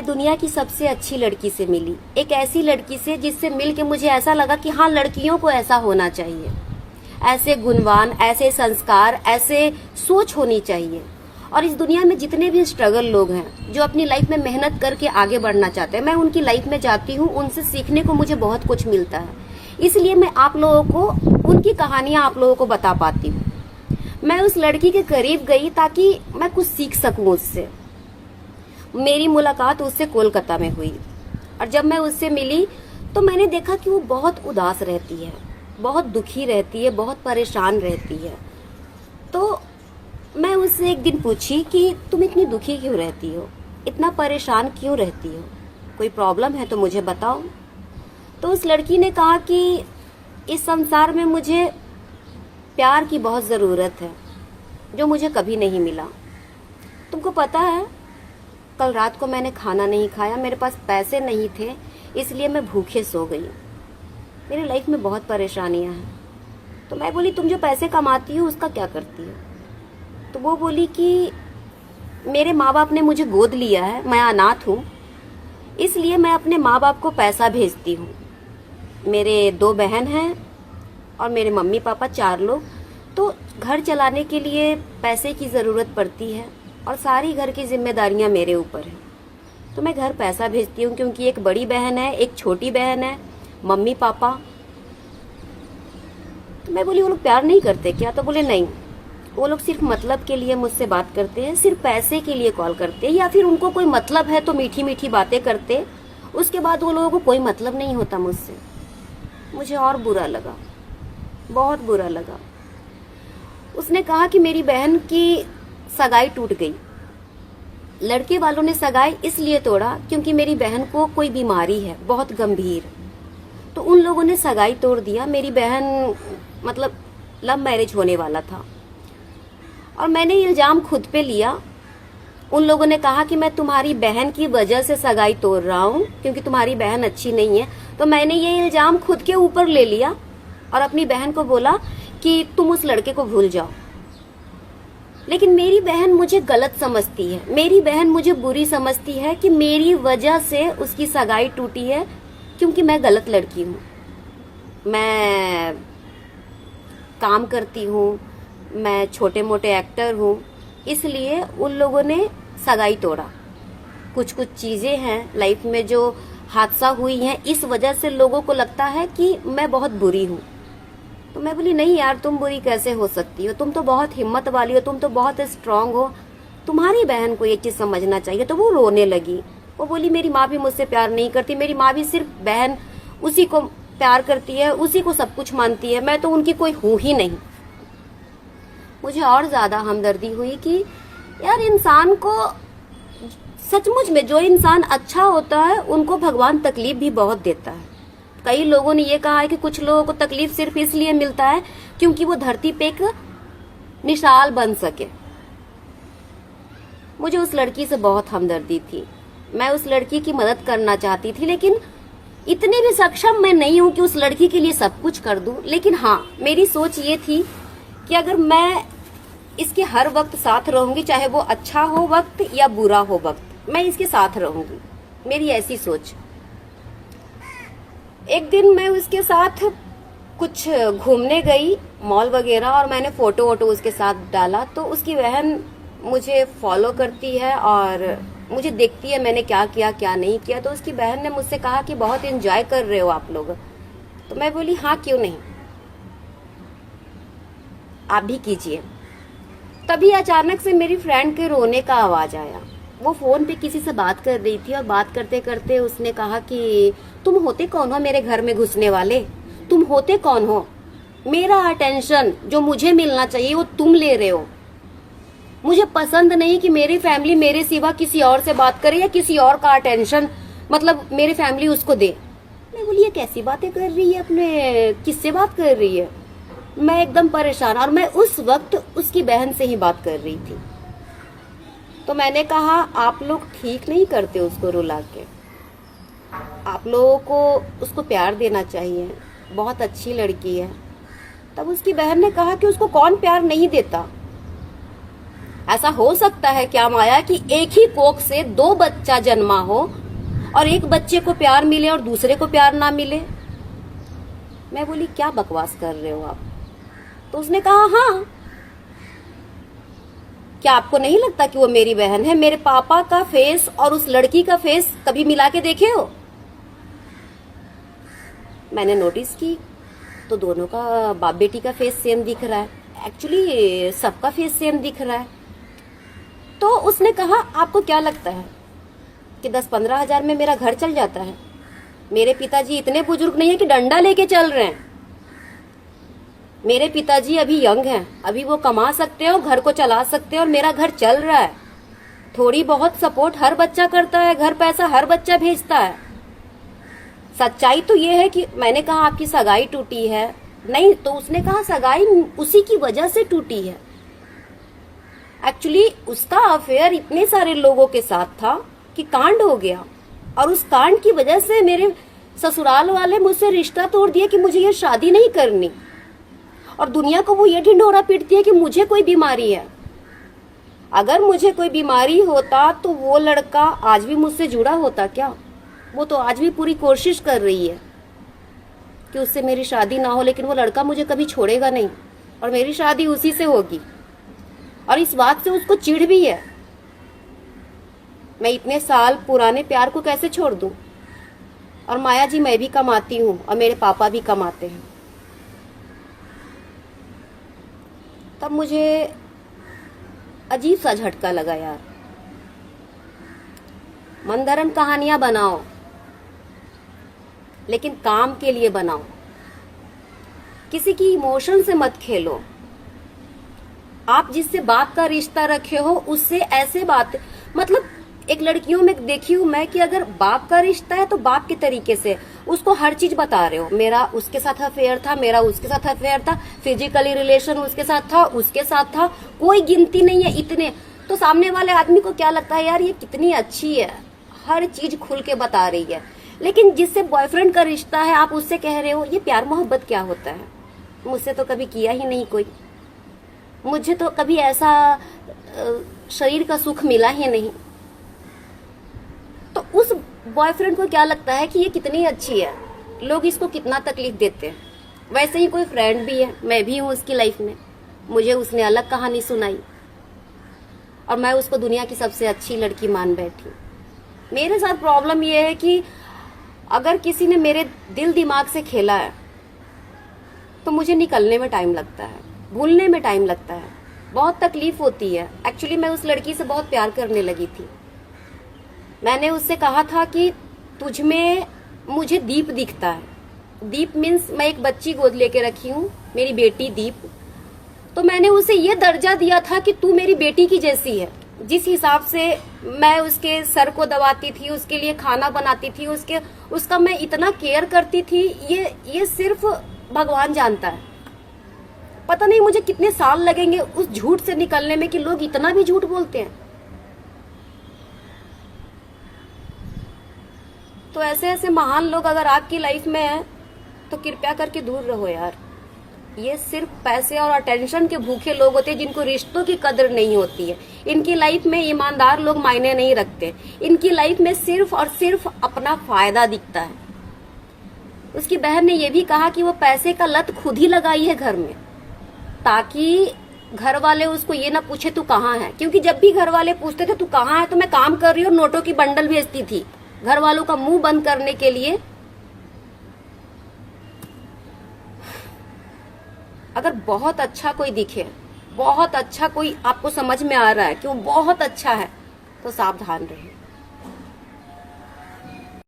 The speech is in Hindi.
दुनिया की सबसे अच्छी लड़की से मिली, एक ऐसी लड़की से जिससे मिल के मुझे ऐसा लगा कि हाँ, लड़कियों को ऐसा होना चाहिए, ऐसे गुणवान, ऐसे संस्कार, ऐसे सोच होनी चाहिए। और इस दुनिया में जितने भी स्ट्रगल लोग हैं जो अपनी लाइफ में मेहनत करके आगे बढ़ना चाहते हैं, मैं उनकी लाइफ में जाती हूँ, उनसे सीखने को मुझे बहुत कुछ मिलता है। इसलिए मैं आप लोगों को उनकी कहानियां आप लोगों को बता पाती हूँ। मैं उस लड़की के करीब गई ताकि मैं कुछ सीख सकूं उससे। मेरी मुलाकात उससे कोलकाता में हुई और जब मैं उससे मिली तो मैंने देखा कि वो बहुत उदास रहती है, बहुत दुखी रहती है, बहुत परेशान रहती है। तो मैं उससे एक दिन पूछी कि तुम इतनी दुखी क्यों रहती हो, इतना परेशान क्यों रहती हो, कोई प्रॉब्लम है तो मुझे बताओ। तो उस लड़की ने कहा कि इस संसार में मुझे प्यार की बहुत ज़रूरत है जो मुझे कभी नहीं मिला। तुमको पता है, कल रात को मैंने खाना नहीं खाया, मेरे पास पैसे नहीं थे, इसलिए मैं भूखे सो गई। मेरी लाइफ में बहुत परेशानियां हैं। तो मैं बोली, तुम जो पैसे कमाती हो उसका क्या करती हो? तो वो बोली कि मेरे माँ बाप ने मुझे गोद लिया है, मैं अनाथ हूँ, इसलिए मैं अपने माँ बाप को पैसा भेजती हूँ। मेरे 2 बहन हैं और मेरे मम्मी पापा 4 लोग। तो घर चलाने के लिए पैसे की ज़रूरत पड़ती है और सारी घर की जिम्मेदारियां मेरे ऊपर है। तो मैं घर पैसा भेजती हूँ क्योंकि एक बड़ी बहन है, एक छोटी बहन है, मम्मी पापा। तो मैं बोली, वो लोग प्यार नहीं करते क्या? तो बोले नहीं, वो लोग सिर्फ मतलब के लिए मुझसे बात करते हैं, सिर्फ पैसे के लिए कॉल करते हैं, या फिर उनको कोई मतलब है तो मीठी मीठी बातें करते, उसके बाद वो लोगों को कोई मतलब नहीं होता मुझसे। मुझे और बुरा लगा, बहुत बुरा लगा। उसने कहा कि मेरी बहन की सगाई टूट गई। लड़के वालों ने सगाई इसलिए तोड़ा क्योंकि मेरी बहन को कोई बीमारी है बहुत गंभीर, तो उन लोगों ने सगाई तोड़ दिया। मेरी बहन मतलब लव मैरिज होने वाला था और मैंने इल्जाम खुद पे लिया। उन लोगों ने कहा कि मैं तुम्हारी बहन की वजह से सगाई तोड़ रहा हूँ क्योंकि तुम्हारी बहन अच्छी नहीं है। तो मैंने ये इल्जाम खुद के ऊपर ले लिया और अपनी बहन को बोला कि तुम उस लड़के को भूल जाओ। लेकिन मेरी बहन मुझे गलत समझती है, मेरी बहन मुझे बुरी समझती है कि मेरी वजह से उसकी सगाई टूटी है क्योंकि मैं गलत लड़की हूँ, मैं काम करती हूँ, मैं छोटे मोटे एक्टर हूँ, इसलिए उन लोगों ने सगाई तोड़ा। कुछ कुछ चीजें हैं लाइफ में जो हादसा हुई हैं, इस वजह से लोगों को लगता है कि मैं बहुत बुरी हूँ। तो मैं बोली, नहीं यार, तुम बुरी कैसे हो सकती हो, तुम तो बहुत हिम्मत वाली हो, तुम तो बहुत स्ट्रांग हो, तुम्हारी बहन को ये चीज समझना चाहिए। तो वो रोने लगी। वो बोली, मेरी माँ भी मुझसे प्यार नहीं करती, मेरी माँ भी सिर्फ बहन उसी को प्यार करती है, उसी को सब कुछ मानती है, मैं तो उनकी कोई हूं ही नहीं। मुझे और ज्यादा हमदर्दी हुई कि यार, इंसान को सचमुच में जो इंसान अच्छा होता है उनको भगवान तकलीफ भी बहुत देता है। कई लोगों ने ये कहा है कि कुछ लोगों को तकलीफ सिर्फ इसलिए मिलता है क्योंकि वो धरती पे एक मिसाल बन सके। मुझे उस लड़की से बहुत हमदर्दी थी, मैं उस लड़की की मदद करना चाहती थी, लेकिन इतनी भी सक्षम मैं नहीं हूं कि उस लड़की के लिए सब कुछ कर दूं। लेकिन हाँ, मेरी सोच ये थी कि अगर मैं इसके हर वक्त साथ रहूंगी, चाहे वो अच्छा हो वक्त या बुरा हो वक्त, मैं इसके साथ रहूंगी, मेरी ऐसी सोच। एक दिन मैं उसके साथ कुछ घूमने गई, मॉल वगैरह, और मैंने फोटो वोटो उसके साथ डाला। तो उसकी बहन मुझे फॉलो करती है और मुझे देखती है मैंने क्या किया क्या नहीं किया। तो उसकी बहन ने मुझसे कहा कि बहुत एंजॉय कर रहे हो आप लोग। तो मैं बोली, हाँ क्यों नहीं, आप भी कीजिए। तभी अचानक से मेरी फ्रेंड के रोने का आवाज आया। वो फोन पे किसी से बात कर रही थी और बात करते करते उसने कहा कि तुम होते कौन हो मेरे घर में घुसने वाले, तुम होते कौन हो, मेरा अटेंशन जो मुझे मिलना चाहिए वो तुम ले रहे हो। मुझे पसंद नहीं कि मेरी फैमिली मेरे सिवा किसी और से बात करे या किसी और का अटेंशन मतलब मेरी फैमिली उसको दे। मैं बोली, ये कैसी बातें कर रही है, अपने किससे बात कर रही है? मैं एकदम परेशान, और मैं उस वक्त उसकी बहन से ही बात कर रही थी। तो मैंने कहा, आप लोग ठीक नहीं करते उसको रुला के, आप लोगों को उसको प्यार देना चाहिए, बहुत अच्छी लड़की है। तब उसकी बहन ने कहा कि उसको कौन प्यार नहीं देता, ऐसा हो सकता है क्या माया कि एक ही कोख से दो बच्चा जन्मा हो और एक बच्चे को प्यार मिले और दूसरे को प्यार ना मिले? मैं बोली क्या बकवास कर रहे हो आप? तो उसने कहा हाँ। क्या आपको नहीं लगता कि वो मेरी बहन है? मेरे पापा का फेस और उस लड़की का फेस कभी मिला के देखे हो? मैंने नोटिस की तो दोनों का बाप बेटी का फेस सेम दिख रहा है। एक्चुअली सबका फेस सेम दिख रहा है। तो उसने कहा आपको क्या लगता है कि 10-15 हजार में मेरा घर चल जाता है? मेरे पिताजी इतने बुजुर्ग नहीं है कि डंडा लेके चल रहे हैं। मेरे पिताजी अभी यंग हैं, अभी वो कमा सकते हैं और घर को चला सकते हैं और मेरा घर चल रहा है। थोड़ी बहुत सपोर्ट हर बच्चा करता है, घर पैसा हर बच्चा भेजता है। सच्चाई तो ये है कि मैंने कहा आपकी सगाई टूटी है, नहीं तो उसने कहा सगाई उसी की वजह से टूटी है। एक्चुअली उसका अफेयर इतने सारे लोगों के साथ था कि कांड हो गया और उस कांड की वजह से मेरे ससुराल वाले मुझसे रिश्ता तोड़ दिए कि मुझे ये शादी नहीं करनी। और दुनिया को वो ये ढिंढोरा पीटती है कि मुझे कोई बीमारी है। अगर मुझे कोई बीमारी होता तो वो लड़का आज भी मुझसे जुड़ा होता क्या? वो तो आज भी पूरी कोशिश कर रही है कि उससे मेरी शादी ना हो, लेकिन वो लड़का मुझे कभी छोड़ेगा नहीं और मेरी शादी उसी से होगी। और इस बात से उसको चिढ़ भी है। मैं इतने साल पुराने प्यार को कैसे छोड़ दूं? और माया जी मैं भी कमाती हूँ और मेरे पापा भी कमाते हैं। तब मुझे अजीब सा झटका लगा यार। मनधरण कहानियां बनाओ लेकिन काम के लिए बनाओ। किसी की इमोशन से मत खेलो। आप जिससे बाप का रिश्ता रखे हो उससे ऐसे बात, मतलब एक लड़कियों में देखी हूं मैं कि अगर बाप का रिश्ता है तो बाप के तरीके से उसको हर चीज बता रहे हो। मेरा उसके साथ अफेयर था, मेरा उसके साथ अफेयर था, फिजिकली रिलेशन उसके साथ था, उसके साथ था, कोई गिनती नहीं है इतने। तो सामने वाले आदमी को क्या लगता है यार ये कितनी अच्छी है, हर चीज खुल के बता रही है। लेकिन जिससे बॉयफ्रेंड का रिश्ता है आप उससे कह रहे हो ये प्यार मोहब्बत क्या होता है? मुझसे तो कभी किया ही नहीं कोई, मुझे तो कभी ऐसा शरीर का सुख मिला ही नहीं। तो उस बॉयफ्रेंड को क्या लगता है कि ये कितनी अच्छी है, लोग इसको कितना तकलीफ देते हैं। वैसे ही कोई फ्रेंड भी है, मैं भी हूँ उसकी लाइफ में, मुझे उसने अलग कहानी सुनाई और मैं उसको दुनिया की सबसे अच्छी लड़की मान बैठी। मेरे साथ प्रॉब्लम ये है कि अगर किसी ने मेरे दिल दिमाग से खेला है तो मुझे निकलने में टाइम लगता है, भूलने में टाइम लगता है, बहुत तकलीफ होती है। एक्चुअली मैं उस लड़की से बहुत प्यार करने लगी थी। मैंने उससे कहा था कि तुझ में मुझे दीप दिखता है। दीप मीन्स मैं एक बच्ची गोद लेके रखी हूँ, मेरी बेटी दीप। तो मैंने उसे ये दर्जा दिया था कि तू मेरी बेटी की जैसी है। जिस हिसाब से मैं उसके सर को दबाती थी, उसके लिए खाना बनाती थी, उसका मैं इतना केयर करती थी, ये सिर्फ भगवान जानता है। पता नहीं मुझे कितने साल लगेंगे उस झूठ से निकलने में कि लोग इतना भी झूठ बोलते हैं। तो ऐसे ऐसे महान लोग अगर आपकी लाइफ में हैं तो कृपया करके दूर रहो यार। ये सिर्फ पैसे और अटेंशन के भूखे लोग होते हैं जिनको रिश्तों की कदर नहीं होती है। इनकी लाइफ में ईमानदार लोग मायने नहीं रखते। इनकी लाइफ में सिर्फ और सिर्फ अपना फायदा दिखता है। उसकी बहन ने यह भी कहा कि वो पैसे का लत खुद ही लगाई है घर में, ताकि घर वाले उसको ये ना पूछे तू कहाँ है। क्योंकि जब भी घर वाले पूछते थे तू कहाँ है तो मैं काम कर रही हूँ, नोटों की बंडल भेजती थी घर वालों का मुंह बंद करने के लिए। अगर बहुत अच्छा कोई दिखे, बहुत अच्छा कोई आपको समझ में आ रहा है कि वो बहुत अच्छा है, तो सावधान रहे।